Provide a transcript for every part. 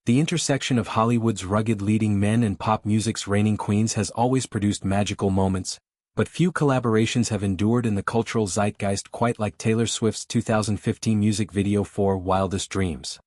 The intersection of Hollywood's rugged leading men and pop music's reigning queens has always produced magical moments, but few collaborations have endured in the cultural zeitgeist quite like Taylor Swift's 2015 music video for Wildest Dreams.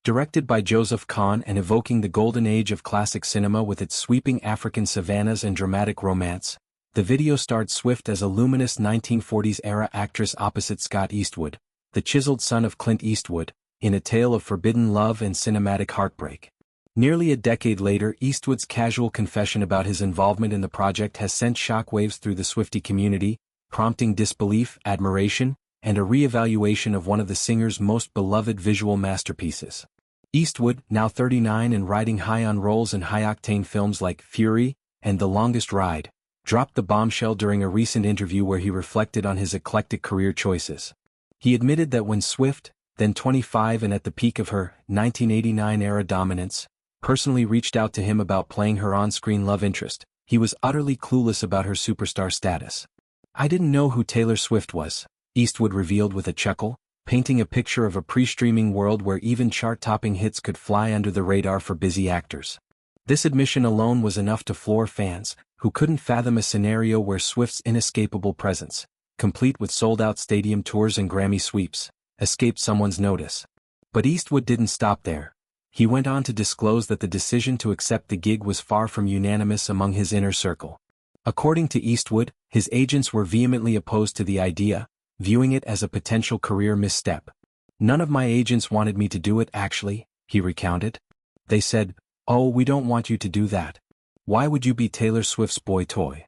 Directed by Joseph Kahn and evoking the golden age of classic cinema with its sweeping African savannas and dramatic romance, the video starred Swift as a luminous 1940s-era actress opposite Scott Eastwood, the chiseled son of Clint Eastwood, in a tale of forbidden love and cinematic heartbreak. Nearly a decade later, Eastwood's casual confession about his involvement in the project has sent shockwaves through the Swiftie community, prompting disbelief, admiration, and a re-evaluation of one of the singer's most beloved visual masterpieces. Eastwood, now 39 and riding high on roles in high-octane films like Fury and The Longest Ride, dropped the bombshell during a recent interview where he reflected on his eclectic career choices. He admitted that when Swift, then 25 and at the peak of her 1989-era dominance, personally reached out to him about playing her on-screen love interest, he was utterly clueless about her superstar status. "I didn't know who Taylor Swift was," Eastwood revealed with a chuckle, painting a picture of a pre-streaming world where even chart-topping hits could fly under the radar for busy actors. This admission alone was enough to floor fans, who couldn't fathom a scenario where Swift's inescapable presence, complete with sold-out stadium tours and Grammy sweeps, escaped someone's notice. But Eastwood didn't stop there. He went on to disclose that the decision to accept the gig was far from unanimous among his inner circle. According to Eastwood, his agents were vehemently opposed to the idea, viewing it as a potential career misstep. "None of my agents wanted me to do it actually," he recounted. "They said, 'Oh, we don't want you to do that. Why would you be Taylor Swift's boy toy?'"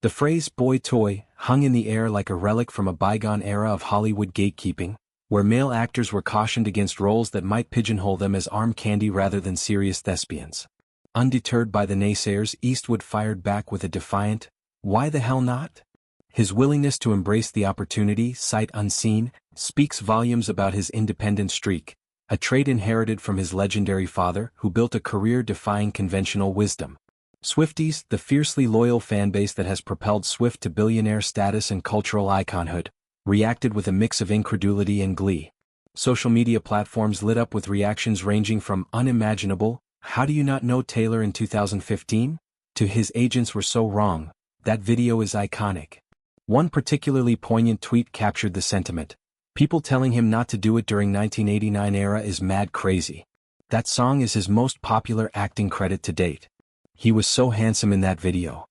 The phrase boy toy hung in the air like a relic from a bygone era of Hollywood gatekeeping, where male actors were cautioned against roles that might pigeonhole them as arm candy rather than serious thespians. Undeterred by the naysayers, Eastwood fired back with a defiant, "Why the hell not?" His willingness to embrace the opportunity, sight unseen, speaks volumes about his independent streak, a trait inherited from his legendary father who built a career defying conventional wisdom. Swifties, the fiercely loyal fanbase that has propelled Swift to billionaire status and cultural iconhood, reacted with a mix of incredulity and glee. Social media platforms lit up with reactions ranging from "Unimaginable, how do you not know Taylor in 2015?" to "His agents were so wrong, that video is iconic." One particularly poignant tweet captured the sentiment. "People telling him not to do it during 1989 era is mad crazy. That song is his most popular acting credit to date. He was so handsome in that video."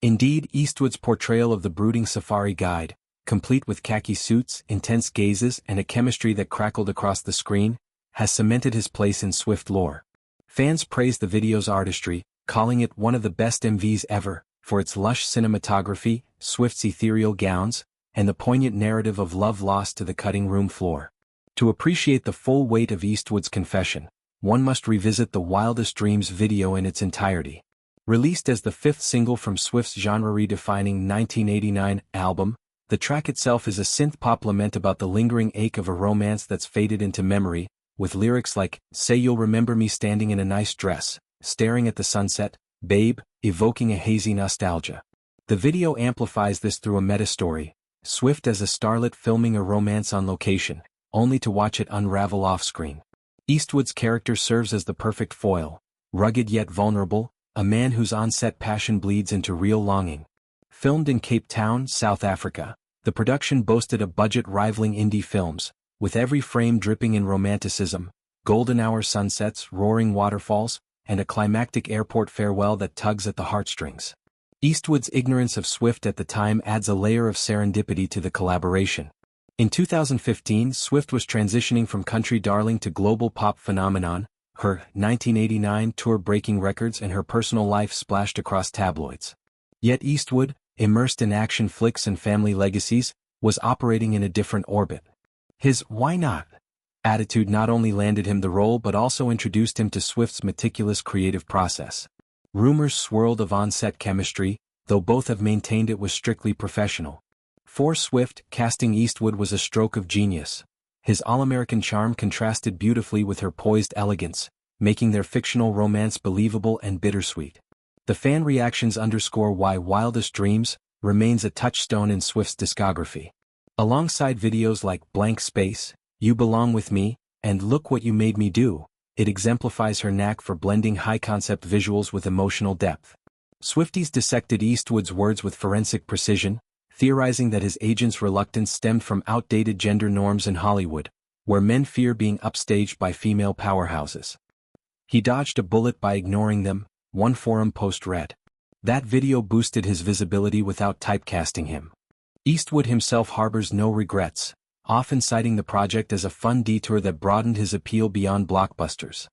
Indeed, Eastwood's portrayal of the brooding safari guide, complete with khaki suits, intense gazes, and a chemistry that crackled across the screen, has cemented his place in Swift lore. Fans praised the video's artistry, calling it one of the best MVs ever, for its lush cinematography, Swift's ethereal gowns, and the poignant narrative of love lost to the cutting room floor. To appreciate the full weight of Eastwood's confession, one must revisit the Wildest Dreams video in its entirety. Released as the fifth single from Swift's genre-redefining 1989 album, the track itself is a synth-pop lament about the lingering ache of a romance that's faded into memory, with lyrics like, "Say you'll remember me standing in a nice dress, staring at the sunset, babe," evoking a hazy nostalgia. The video amplifies this through a meta-story, Swift as a starlet filming a romance on location, only to watch it unravel off-screen. Eastwood's character serves as the perfect foil, rugged yet vulnerable, a man whose on-set passion bleeds into real longing. Filmed in Cape Town, South Africa, the production boasted a budget rivaling indie films, with every frame dripping in romanticism, golden hour sunsets, roaring waterfalls, and a climactic airport farewell that tugs at the heartstrings. Eastwood's ignorance of Swift at the time adds a layer of serendipity to the collaboration. In 2015, Swift was transitioning from country darling to global pop phenomenon, her 1989 tour breaking records and her personal life splashed across tabloids. Yet Eastwood, immersed in action flicks and family legacies, was operating in a different orbit. His "why not" attitude not only landed him the role but also introduced him to Swift's meticulous creative process. Rumors swirled of on-set chemistry, though both have maintained it was strictly professional. For Swift, casting Eastwood was a stroke of genius. His all-American charm contrasted beautifully with her poised elegance, making their fictional romance believable and bittersweet. The fan reactions underscore why Wildest Dreams remains a touchstone in Swift's discography. Alongside videos like Blank Space, You Belong With Me, and Look What You Made Me Do, It exemplifies her knack for blending high-concept visuals with emotional depth. Swifties dissected Eastwood's words with forensic precision, theorizing that his agent's reluctance stemmed from outdated gender norms in Hollywood, where men fear being upstaged by female powerhouses. He dodged a bullet by ignoring them, one forum post read. That video boosted his visibility without typecasting him. Eastwood himself harbors no regrets, often citing the project as a fun detour that broadened his appeal beyond blockbusters.